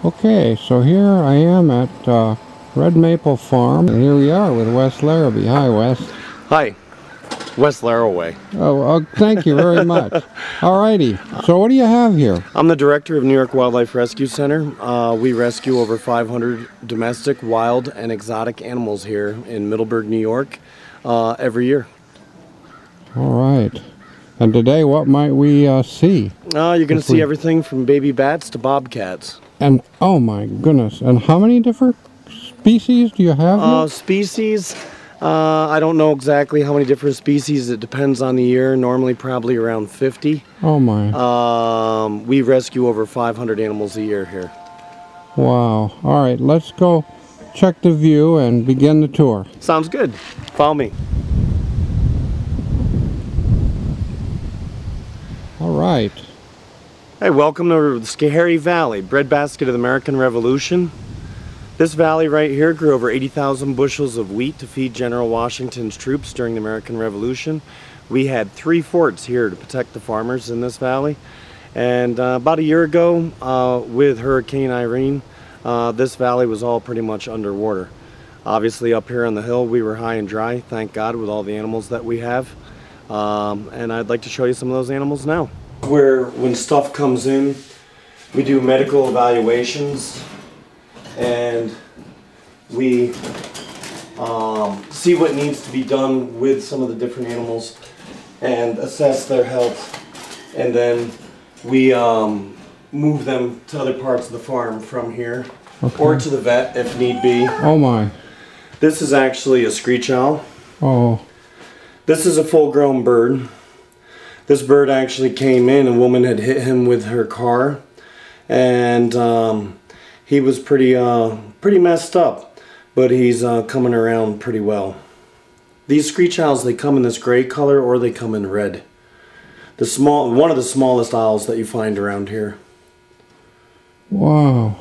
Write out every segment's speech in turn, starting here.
Okay, so here I am at Red Maple Farm, and here we are with Wes Laraway. Hi, Wes. Hi, Wes Laraway. Oh, thank you very much. Alrighty, so what do you have here? I'm the director of New York Wildlife Rescue Center. We rescue over 500 domestic, wild, and exotic animals here in Middleburgh, New York, every year. Alright, and today what might we see? You're going to see everything from baby bats to bobcats. And, oh my goodness, and how many different species do you have here? Species, I don't know exactly how many different species. It depends on the year. Normally probably around 50. Oh my. We rescue over 500 animals a year here. Wow. Alright, let's go check the view and begin the tour. Sounds good. Follow me. Alright. Hey, welcome to the Schoharie Valley, breadbasket of the American Revolution. This valley right here grew over 80,000 bushels of wheat to feed General Washington's troops during the American Revolution. We had 3 forts here to protect the farmers in this valley. And about a year ago, with Hurricane Irene, this valley was all pretty much underwater. Obviously up here on the hill we were high and dry, thank God, with all the animals that we have. And I'd like to show you some of those animals now. When stuff comes in, we do medical evaluations and we see what needs to be done with some of the different animals and assess their health, and then we move them to other parts of the farm from here, or to the vet if need be. Oh my. This is actually a screech owl. Oh. This is a full-grown bird. This bird actually came in, a woman had hit him with her car, and he was pretty messed up, but he's coming around pretty well. These screech owls, they come in this gray color or they come in red. One of the smallest owls that you find around here. Wow.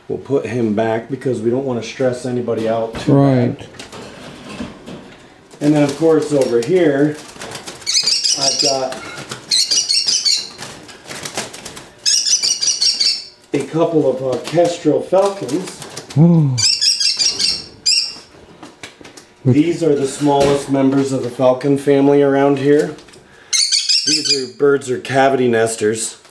We'll put him back because we don't want to stress anybody out too bad. And then of course over here I've got a couple of kestrel falcons. Oh. These are the smallest members of the falcon family around here. These birds are cavity nesters.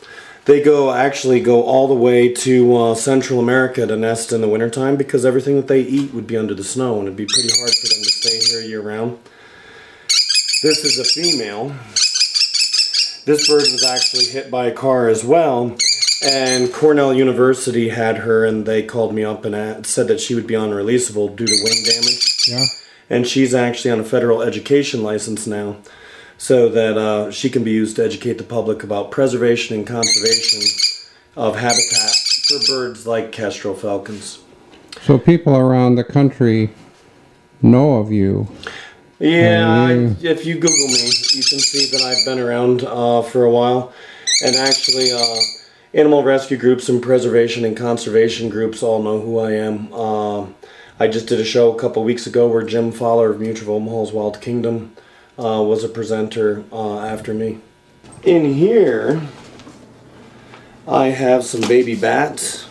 They actually go all the way to Central America to nest in the wintertime because everything that they eat would be under the snow and it'd be pretty hard for them to stay here year round. This is a female. This bird was actually hit by a car as well, and Cornell University had her, and they called me up and said that she would be unreleasable due to wing damage. Yeah. And she's actually on a federal education license now, so that she can be used to educate the public about preservation and conservation of habitat for birds like kestrel falcons. So people around the country know of you. Yeah, if you Google me, you can see that I've been around for a while. And actually, animal rescue groups and preservation and conservation groups all know who I am. I just did a show a couple weeks ago where Jim Fowler of Mutual of Omaha's Wild Kingdom was a presenter after me. In here, I have some baby bats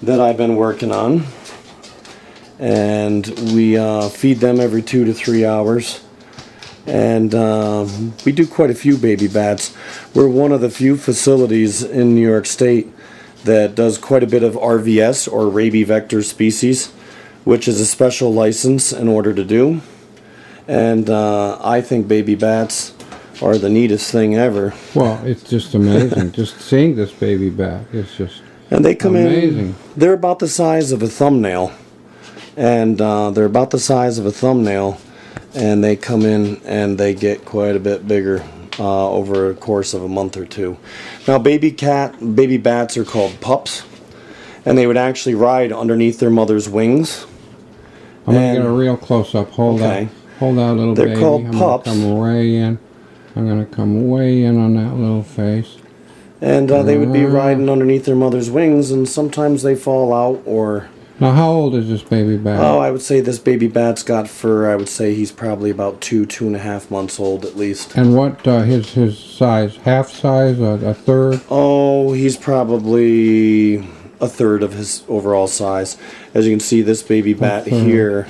that I've been working on. And we feed them every 2 to 3 hours, and we do quite a few baby bats. We're one of the few facilities in New York State that does quite a bit of RVS, or rabies vector species, which is a special license in order to do. And I think baby bats are the neatest thing ever. Well, it's just amazing. Just seeing this baby bat, it's just and they come amazing. In, they're about the size of a thumbnail. And they're about the size of a thumbnail, and they come in and they get quite a bit bigger over a course of a month or 2. Now baby bats are called pups, and they would actually ride underneath their mother's wings. I'm going to get a real close-up. Hold that little baby. They're called pups. I'm going to come way in. I'm going to come way in on that little face. And they would be riding underneath their mother's wings, and sometimes they fall out or Now, how old is this baby bat? Oh, I would say this baby bat's got fur. I would say he's probably about 2.5 months old at least. And what his size? Half size? A third? Oh, he's probably a third of his overall size. As you can see, this baby bat here,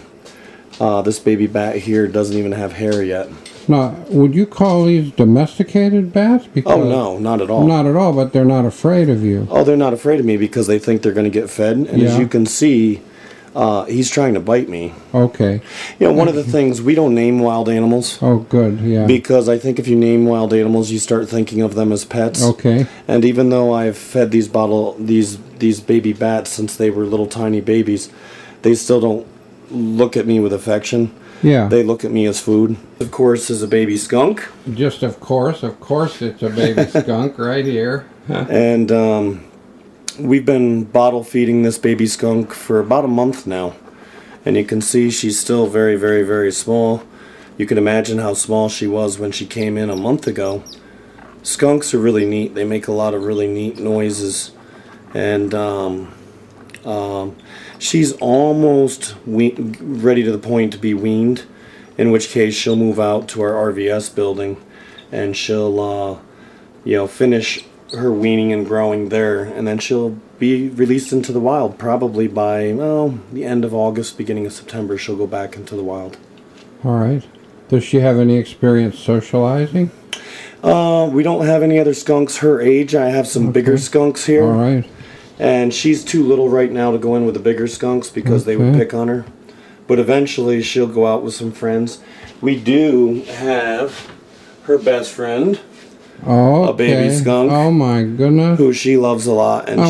doesn't even have hair yet. Now, would you call these domesticated bats? Because Oh no, not at all. Not at all, but they're not afraid of you. Oh, they're not afraid of me because they think they're going to get fed. And as you can see, he's trying to bite me. Okay. You know, one of the things, we don't name wild animals. Oh, good, yeah. Because I think if you name wild animals, you start thinking of them as pets. Okay. And even though I've fed these baby bats since they were little tiny babies, they still don't look at me with affection. Yeah. They look at me as food. Of course, is a baby skunk. Just of course it's a baby skunk right here. And we've been bottle feeding this baby skunk for about a month now. And you can see she's still very, very, very small. You can imagine how small she was when she came in a month ago. Skunks are really neat. They make a lot of really neat noises. And she's almost ready to the point to be weaned, in which case she'll move out to our RVS building and she'll finish her weaning and growing there, and then she'll be released into the wild probably by the end of August, beginning of September. She'll go back into the wild. All right. Does she have any experience socializing? We don't have any other skunks her age. I have some bigger skunks here. All right. And she's too little right now to go in with the bigger skunks because they would pick on her. But eventually she'll go out with some friends. We do have her best friend, a baby skunk. Oh my goodness. Who she loves a lot, and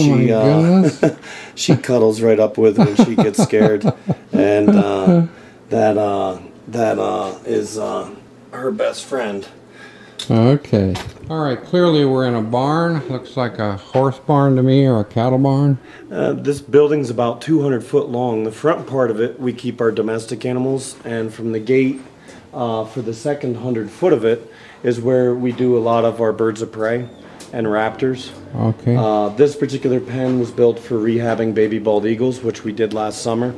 she cuddles right up with when she gets scared. And that is her best friend. Okay. All right, clearly we're in a barn. Looks like a horse barn to me, or a cattle barn. This building's about 200 foot long. The front part of it, we keep our domestic animals, and from the gate for the second 100 foot of it is where we do a lot of our birds of prey and raptors. Okay. This particular pen was built for rehabbing baby bald eagles, which we did last summer.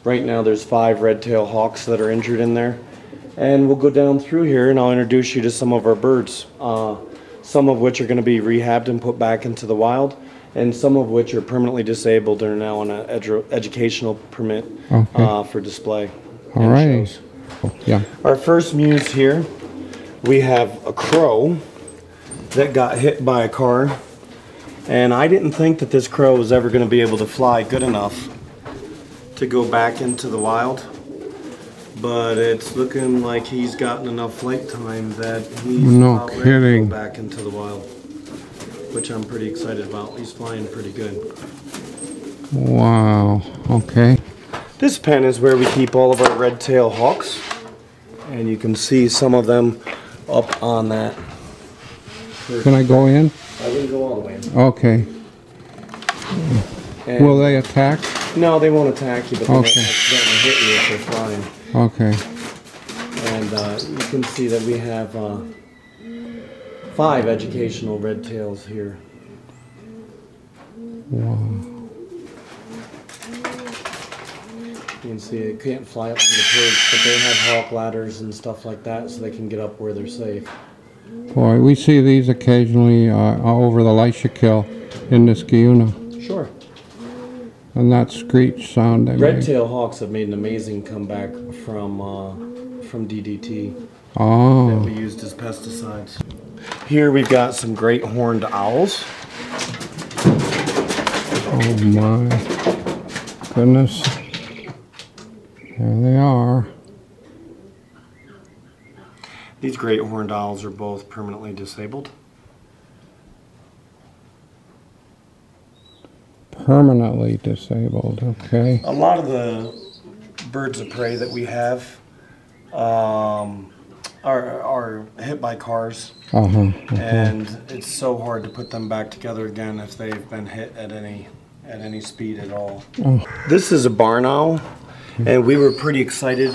Right now there's 5 red-tailed hawks that are injured in there. And we'll go down through here and I'll introduce you to some of our birds. Some of which are going to be rehabbed and put back into the wild, and some of which are permanently disabled and are now on an educational permit for display. All right. Yeah. Our first muse here, we have a crow that got hit by a car, and I didn't think that this crow was ever going to be able to fly good enough to go back into the wild. But it's looking like he's gotten enough flight time that he's about ready to go back into the wild, which I'm pretty excited about. He's flying pretty good. Wow. Okay. This pen is where we keep all of our red-tailed hawks, and you can see some of them up on that. Can I go in? I wouldn't go all the way in. Okay. And will they attack? No, they won't attack you, but they won't accidentally hit you if they're flying. Okay. And you can see that we have 5 educational red tails here. Wow. You can see it can't fly up to the perch, but they have hawk ladders and stuff like that so they can get up where they're safe. Boy, we see these occasionally over the Lyshkill in this Guyuna. Sure. And that screech sound they make. Red-tailed hawks have made an amazing comeback from DDT that we used as pesticides. Here we've got some great horned owls. Oh my goodness. There they are. These great horned owls are both permanently disabled. Permanently disabled, okay. A lot of the birds of prey that we have are hit by cars, and it's so hard to put them back together again if they've been hit at any speed at all. This is a barn owl, and we were pretty excited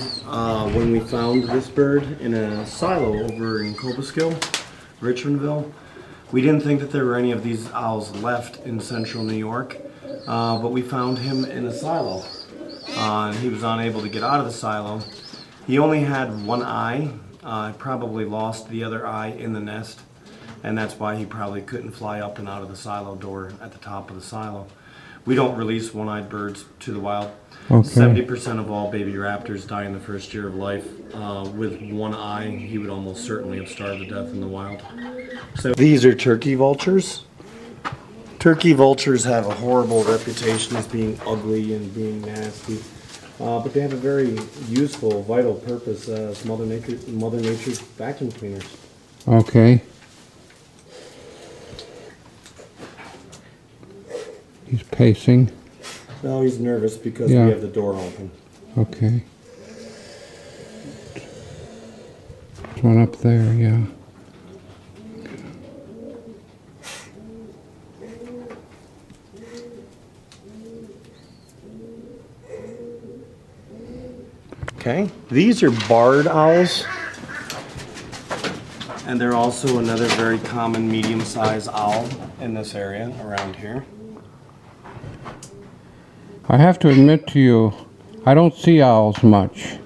when we found this bird in a silo over in Cobleskill, Richmondville. We didn't think that there were any of these owls left in central New York, but we found him in a silo. He was unable to get out of the silo. He only had one eye. Probably lost the other eye in the nest, and that's why he probably couldn't fly up and out of the silo door at the top of the silo. We don't release one-eyed birds to the wild. Okay. 70% of all baby raptors die in the first year of life. With one eye, he would almost certainly have starved to death in the wild. So these are turkey vultures. Turkey vultures have a horrible reputation as being ugly and being nasty. But they have a very useful, vital purpose as Mother Nature's vacuum cleaners. Okay. He's pacing. No, he's nervous because we have the door open. Okay. There's one up there, yeah. Okay, these are barred owls, and they're also another very common medium-sized owl in this area around here. I have to admit to you, I don't see owls much.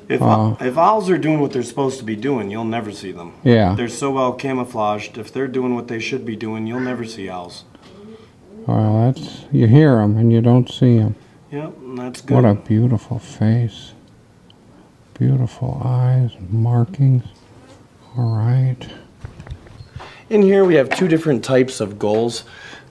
If owls are doing what they're supposed to be doing, you'll never see them. Yeah. They're so well camouflaged. If they're doing what they should be doing, you'll never see owls. Well, you hear them and you don't see them. Yep, that's good. What a beautiful face. Beautiful eyes, markings. All right. In here we have two different types of gulls.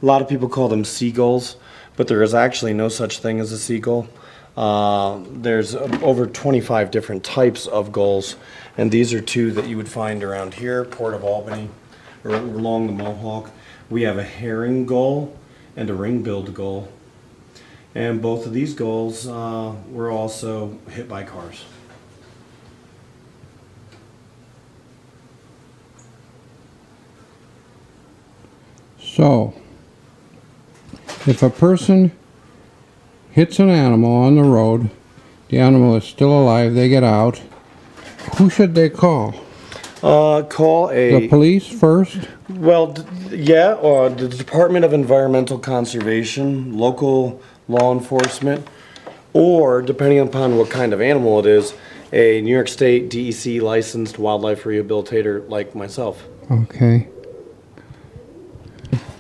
A lot of people call them seagulls, but there is actually no such thing as a seagull. There's over 25 different types of gulls, and these are two that you would find around here, Port of Albany, or along the Mohawk. We have a herring gull and a ring-billed gull, and both of these gulls were also hit by cars. So, if a person hits an animal on the road, the animal is still alive, they get out, who should they call? Call The police first? Well, yeah, or the Department of Environmental Conservation, local law enforcement, or, depending upon what kind of animal it is, a New York State DEC licensed wildlife rehabilitator like myself. Okay.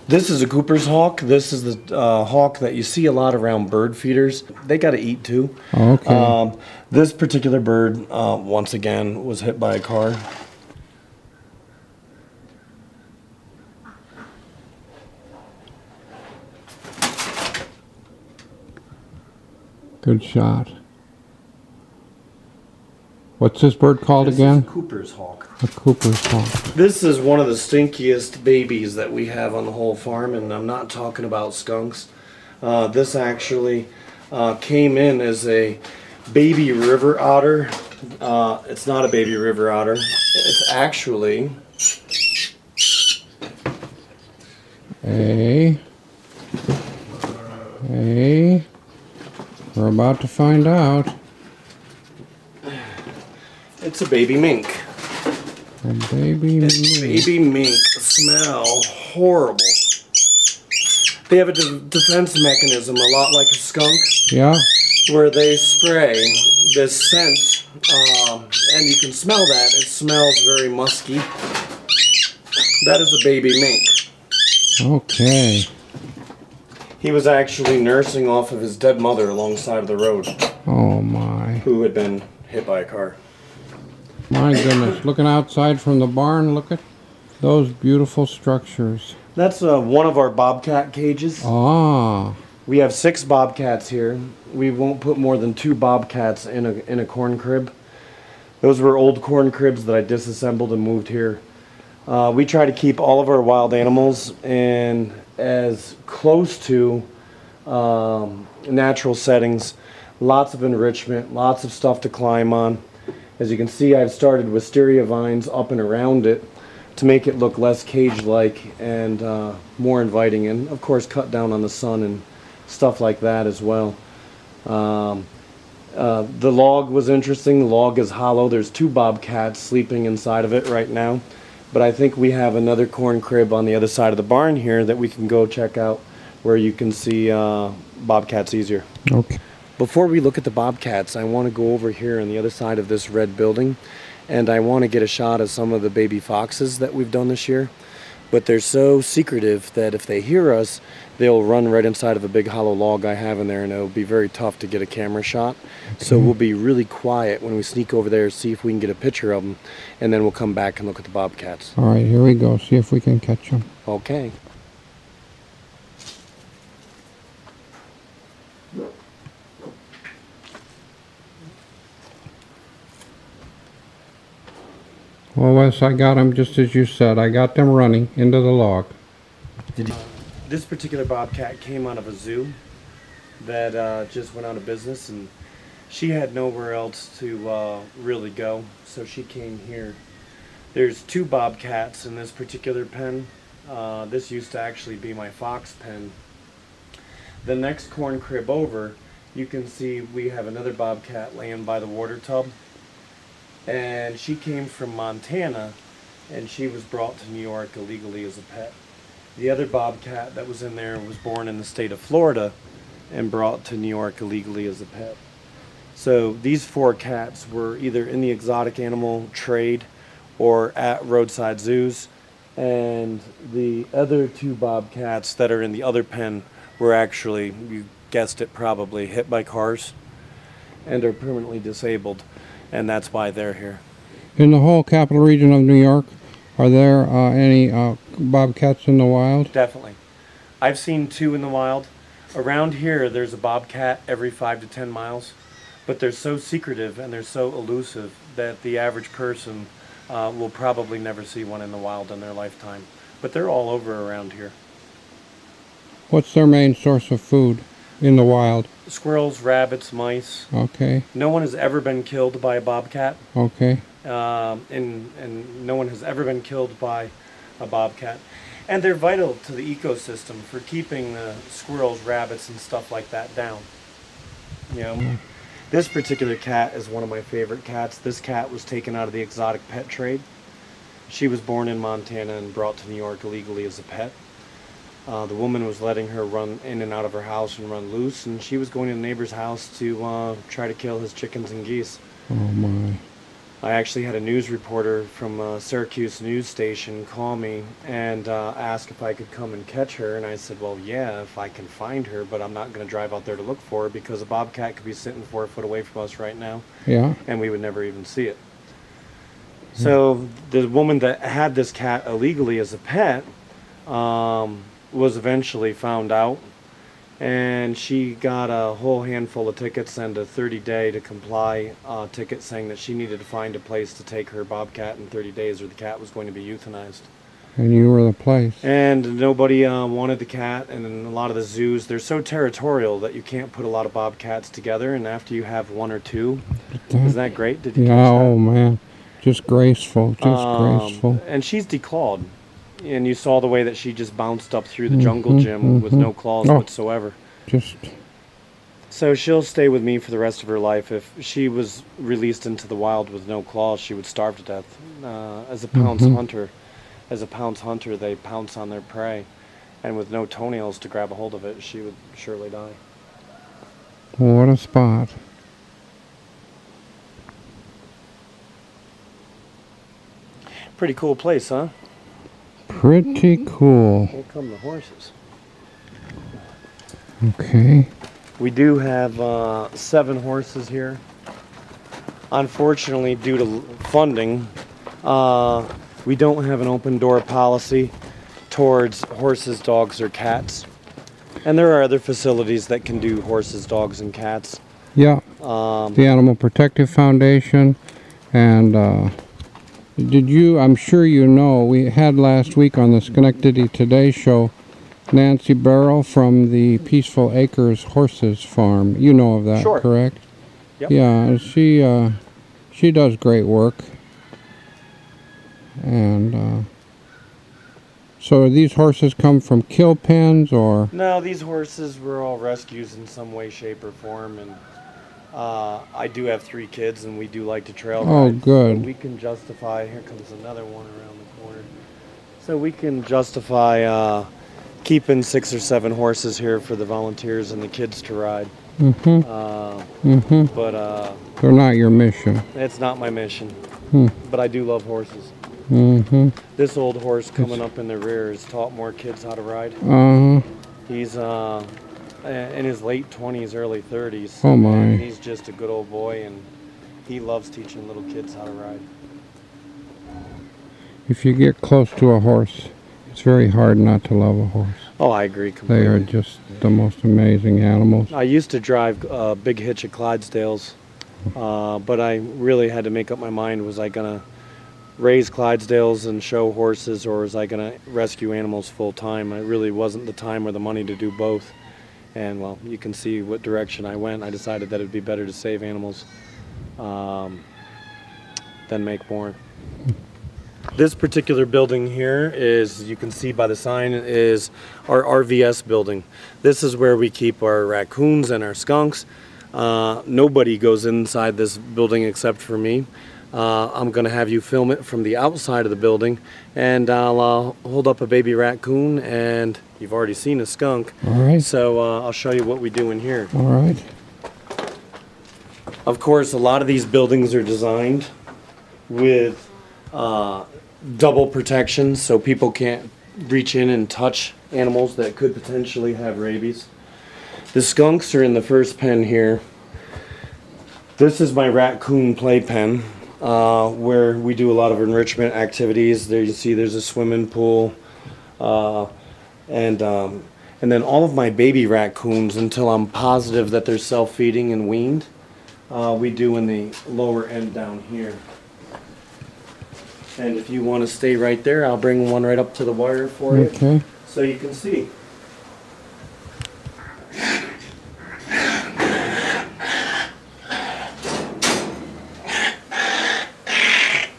This is a Cooper's hawk. This is the hawk that you see a lot around bird feeders. They got to eat too. Okay. This particular bird, once again, was hit by a car. Good shot. What's this bird called again? This is a Cooper's hawk. A Cooper's hawk. This is one of the stinkiest babies that we have on the whole farm, and I'm not talking about skunks. This actually came in as a baby river otter. It's not a baby river otter. It's actually We're about to find out. It's a baby mink. A baby mink. Baby mink smell horrible. They have a defense mechanism, a lot like a skunk. Yeah. Where they spray this scent, and you can smell that. It smells very musky. That is a baby mink. Okay. He was actually nursing off of his dead mother alongside of the road. Oh my. Who had been hit by a car. My goodness. Looking outside from the barn, look at those beautiful structures. That's one of our bobcat cages. Ah. We have 6 bobcats here. We won't put more than 2 bobcats in a corn crib. Those were old corn cribs that I disassembled and moved here. We try to keep all of our wild animals in as close to natural settings. Lots of enrichment, lots of stuff to climb on. As you can see, I've started wisteria vines up and around it to make it look less cage-like and more inviting, and of course cut down on the sun and stuff like that as well. The log was interesting. The log is hollow. There's 2 bobcats sleeping inside of it right now. But I think we have another corn crib on the other side of the barn here that we can go check out where you can see bobcats easier. Okay. Before we look at the bobcats, I want to go over here on the other side of this red building, and I want to get a shot of some of the baby foxes that we've done this year. But they're so secretive that if they hear us, they'll run right inside of a big hollow log I have in there, and it'll be very tough to get a camera shot. Okay. So we'll be really quiet when we sneak over there, see if we can get a picture of them, and then we'll come back and look at the bobcats. All right, here we go. See if we can catch them. Okay. Well, Wes, I got them just as you said. I got them running into the log. This particular bobcat came out of a zoo that just went out of business, and she had nowhere else to really go, so she came here. There's 2 bobcats in this particular pen. This used to actually be my fox pen. The next corn crib over, you can see we have another bobcat laying by the water tub. And she came from Montana, and she was brought to New York illegally as a pet. The other bobcat that was in there was born in the state of Florida and brought to New York illegally as a pet. So these 4 cats were either in the exotic animal trade or at roadside zoos, and the other 2 bobcats that are in the other pen were actually, you guessed it probably, hit by cars and are permanently disabled. And that's why they're here. In the whole capital region of New York, are there any bobcats in the wild? Definitely. I've seen 2 in the wild. Around here, there's a bobcat every 5 to 10 miles, but they're so secretive and they're so elusive that the average person will probably never see one in the wild in their lifetime. But they're all over around here. What's their main source of food in the wild? Squirrels, rabbits, mice. Okay. No one has ever been killed by a bobcat. Okay. And no one has ever been killed by a bobcat. And they're vital to the ecosystem for keeping the squirrels, rabbits, and stuff like that down. You know, this particular cat is one of my favorite cats. This cat was taken out of the exotic pet trade. She was born in Montana and brought to New York illegally as a pet. The woman was letting her run in and out of her house and run loose, and she was going to the neighbor's house to try to kill his chickens and geese. Oh my. I actually had a news reporter from a Syracuse news station call me and ask if I could come and catch her, and I said, well, yeah, if I can find her, but I'm not going to drive out there to look for her because a bobcat could be sitting 4 foot away from us right now, Yeah. and we would never even see it. So the woman that had this cat illegally as a pet was eventually found out, and she got a whole handful of tickets and a 30-day to comply ticket saying that she needed to find a place to take her bobcat in 30 days or the cat was going to be euthanized. And you were the place. And nobody wanted the cat, and in a lot of the zoos, they're so territorial that you can't put a lot of bobcats together, and after you have 1 or 2, isn't that great? Did you catch that? Oh man, just graceful, just graceful. And she's declawed. And you saw the way that she just bounced up through the jungle gym with no claws whatsoever. Just. So she'll stay with me for the rest of her life. If she was released into the wild with no claws, she would starve to death. As a pounce hunter, they pounce on their prey, and with no toenails to grab a hold of it, she would surely die. What a spot. Pretty cool place, huh? Pretty cool. Here come the horses. Okay. We do have 7 horses here. Unfortunately, due to funding, we don't have an open door policy towards horses, dogs, or cats. And there are other facilities that can do horses, dogs, and cats. Yeah. The Animal Protective Foundation. And I'm sure you know, we had last week on the Schenectady Today show Nancy Barrow from the Peaceful Acres Horses Farm. You know of that, Sure. Correct? Yep. Yeah, she does great work. And so these horses come from kill pens or? No, these horses were all rescues in some way, shape, or form. And I do have 3 kids, and we do like to trail ride. Oh, good. So we can justify, here comes another one around the corner. So we can justify keeping 6 or 7 horses here for the volunteers and the kids to ride. But they're not your mission. it's not my mission. Hmm. But I do love horses. This old horse coming up in the rear has taught more kids how to ride. He's in his late 20s, early 30s. Oh my. And he's just a good old boy, and he loves teaching little kids how to ride. If you get close to a horse, it's very hard not to love a horse. Oh, I agree completely. They are just the most amazing animals. I used to drive a big hitch of Clydesdales, but I really had to make up my mind, was I going to raise Clydesdales and show horses, or was I going to rescue animals full time? It really wasn't the time or the money to do both. And well, you can see what direction I went. I decided that it'd be better to save animals than make more. This particular building here is, you can see by the sign, is our RVS building. This is where we keep our raccoons and our skunks. Nobody goes inside this building except for me. I'm going to have you film it from the outside of the building, and I'll hold up a baby raccoon, and you've already seen a skunk. All right. So I'll show you what we do in here. All right. Of course, a lot of these buildings are designed with double protection, so people can't reach in and touch animals that could potentially have rabies. The skunks are in the first pen here. This is my raccoon playpen, where we do a lot of enrichment activities. There you see there's a swimming pool, and then all of my baby raccoons, until I'm positive that they're self-feeding and weaned, we do in the lower end down here. And if you want to stay right there, I'll bring one right up to the wire for you, Okay. so you can see.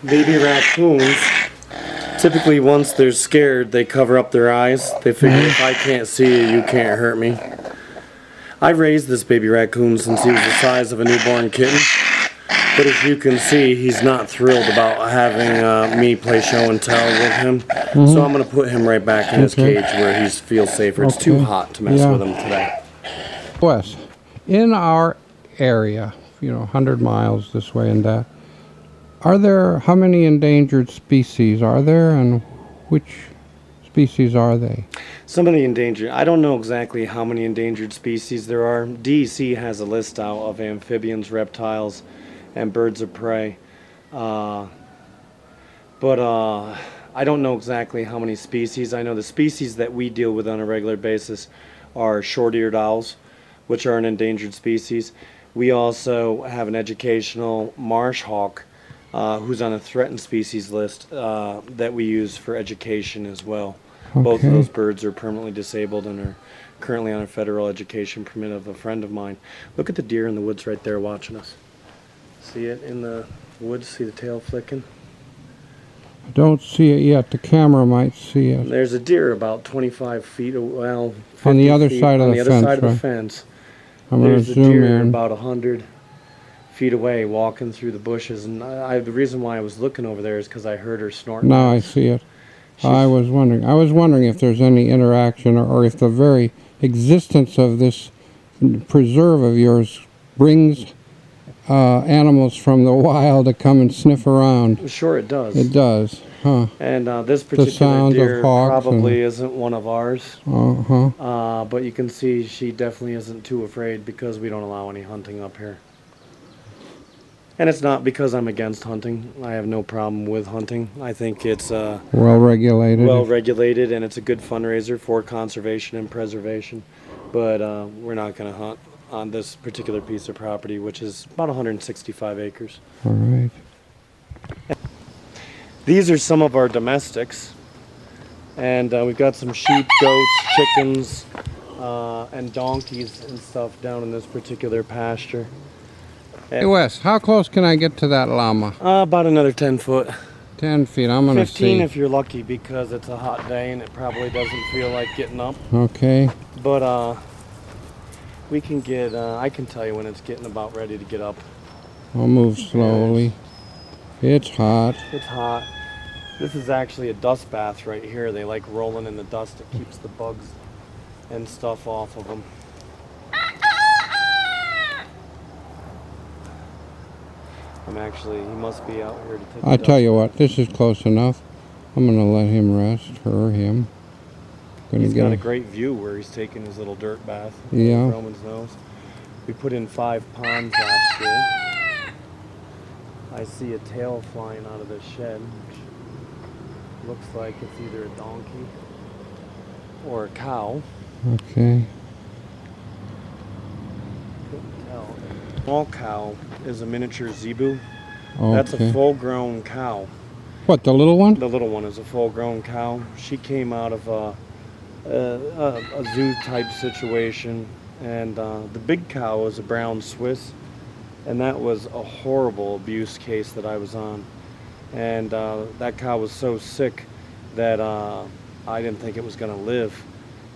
Baby raccoons, typically once they're scared, they cover up their eyes. They figure, if I can't see you, you can't hurt me. I've raised this baby raccoon since he was the size of a newborn kitten. But as you can see, he's not thrilled about having me play show and tell with him. So I'm going to put him right back in his cage where he feels safer. It's too hot to mess with him today. Wes, in our area, 100 miles this way and that, how many endangered species are there, and which species are they? Some of the endangered, I don't know exactly how many endangered species there are. DEC has a list out of amphibians, reptiles, and birds of prey. But I don't know exactly how many species. I know the species that we deal with on a regular basis are short-eared owls, which are an endangered species. We also have an educational marsh hawk, who's on a threatened species list that we use for education as well. Okay. Both of those birds are permanently disabled and are currently on a federal education permit of a friend of mine. Look at the deer in the woods right there watching us. See it in the woods? See the tail flicking? I don't see it yet. The camera might see it. There's a deer about 25 feet, well, 50 on the other feet, side of the fence. On the other side of the fence. I'm going to zoom in. About 100 feet away, walking through the bushes, and the reason why I was looking over there is because I heard her snorting. Now I see it. I was wondering if there's any interaction, or if the very existence of this preserve of yours brings animals from the wild to come and sniff around. Sure it does. It does, huh? And this particular deer probably isn't one of ours. But you can see she definitely isn't too afraid, because we don't allow any hunting up here. And it's not because I'm against hunting. I have no problem with hunting. I think it's well regulated, and it's a good fundraiser for conservation and preservation. But we're not going to hunt on this particular piece of property, which is about 165 acres. All right. These are some of our domestics, and we've got some sheep, goats, chickens, and donkeys and stuff down in this particular pasture. Hey Wes, how close can I get to that llama? About another 10 foot. 10 feet, I'm going to see. 15 if you're lucky, because it's a hot day and it probably doesn't feel like getting up. Okay. But we can get, I can tell you when it's getting about ready to get up. I'll move slowly. It's hot. It's hot. This is actually a dust bath right here. They like rolling in the dust. It keeps the bugs and stuff off of them. He must be out here to take I tell you what, this is close enough. I'm going to let him rest, her, him. He's got a great view where he's taking his little dirt bath. Yeah. Roman's nose. We put in 5 ponds last year. I see a tail flying out of this shed, which looks like it's either a donkey or a cow. Okay. Couldn't tell. Small cow is a miniature zebu. Okay. That's a full-grown cow. What, the little one? The little one is a full-grown cow. She came out of a zoo-type situation, and the big cow is a brown Swiss, and that was a horrible abuse case that I was on. And that cow was so sick that I didn't think it was going to live.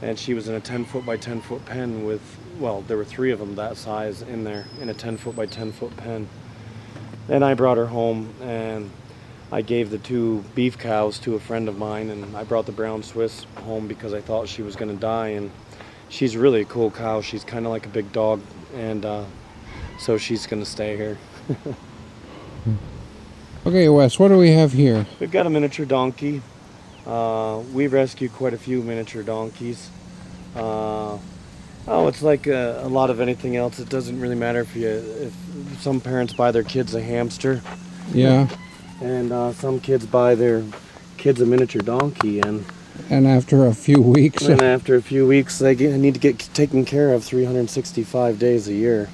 And she was in a 10-foot by 10-foot pen with, well, there were 3 of them that size in there, in a 10-foot by 10-foot pen. And I brought her home, and I gave the 2 beef cows to a friend of mine, and I brought the brown Swiss home because I thought she was going to die. And she's really a cool cow. She's kind of like a big dog, and so she's going to stay here. Okay, Wes, what do we have here? We've got a miniature donkey. We rescue quite a few miniature donkeys. It's like a lot of anything else. It doesn't really matter if some parents buy their kids a hamster. Yeah. And some kids buy their kids a miniature donkey, and after a few weeks, they need to get taken care of 365 days a year,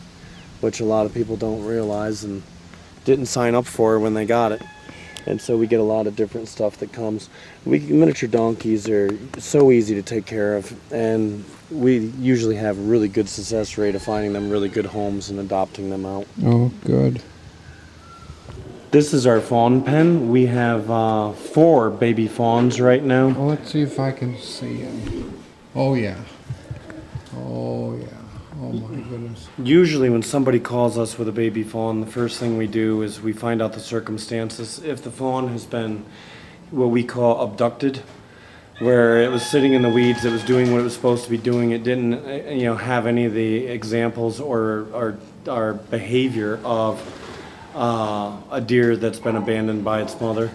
which a lot of people don't realize and didn't sign up for when they got it. And so we get a lot of different stuff that comes. Miniature donkeys are so easy to take care of, and we usually have a really good success rate of finding them really good homes and adopting them out. Oh, good. This is our fawn pen. We have 4 baby fawns right now. Well, let's see if I can see him. Oh, yeah. Oh, yeah. Oh, my goodness. Usually when somebody calls us with a baby fawn, the first thing we do is we find out the circumstances. If the fawn has been what we call abducted, where it was sitting in the weeds, it was doing what it was supposed to be doing, it didn't have any of the examples or behavior of a deer that's been abandoned by its mother,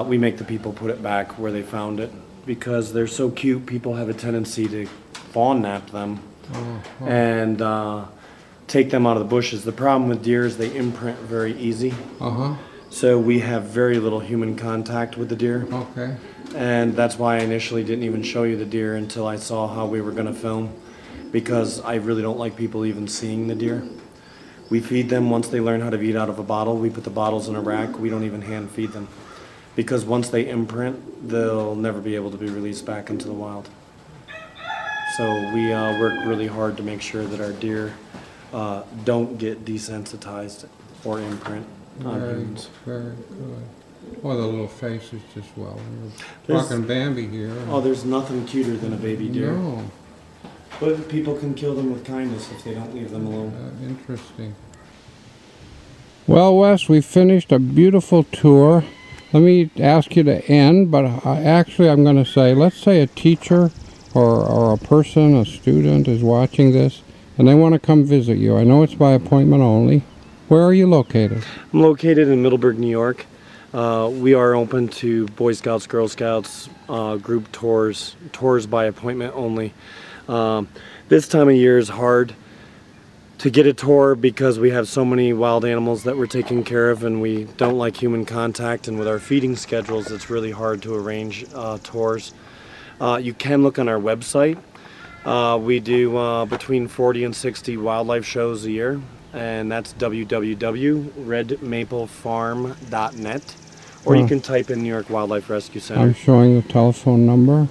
we make the people put it back where they found it, because they're so cute. People have a tendency to fawn nap them and take them out of the bushes. The problem with deer is they imprint very easy. So we have very little human contact with the deer. Okay. And that's why I initially didn't even show you the deer until I saw how we were going to film, because I really don't like people even seeing the deer. We feed them once they learn how to eat out of a bottle. We put the bottles in a rack. We don't even hand feed them, because once they imprint, they'll never be able to be released back into the wild. So we work really hard to make sure that our deer don't get desensitized or imprint on humans. Very good. Oh, the little face is just, well, we're talking Bambi here. Oh, there's nothing cuter than a baby deer. No. But people can kill them with kindness if they don't leave them alone. Interesting. Well, Wes, we finished a beautiful tour. Let me ask you to end, but actually I'm going to say, let's say a teacher or a person, a student is watching this, and they want to come visit you. I know it's by appointment only. Where are you located? I'm located in Middleburgh, New York. We are open to Boy Scouts, Girl Scouts, group tours by appointment only. This time of year is hard to get a tour because we have so many wild animals that we're taking care of, and we don't like human contact, and with our feeding schedules it's really hard to arrange tours. You can look on our website. We do between 40 and 60 wildlife shows a year, and that's www.redmaplefarm.net, or you can type in New York Wildlife Rescue Center. I'm showing the telephone number.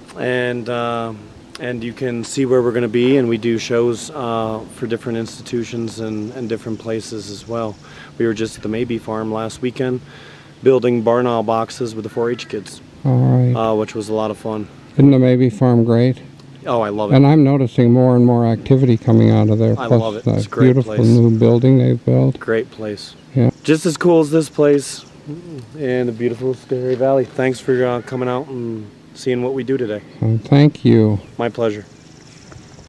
And you can see where we're going to be, and we do shows for different institutions and different places as well. We were just at the Maybe Farm last weekend building barn owl boxes with the 4-H kids, which was a lot of fun. Isn't the Maybe Farm great? Oh, I love it. And I'm noticing more and more activity coming out of there. I love it. It's a great beautiful place. New building they've built. Great place. Yeah. Just as cool as this place, in the beautiful Schoharie Valley. Thanks for coming out and seeing what we do today. Thank you. My pleasure.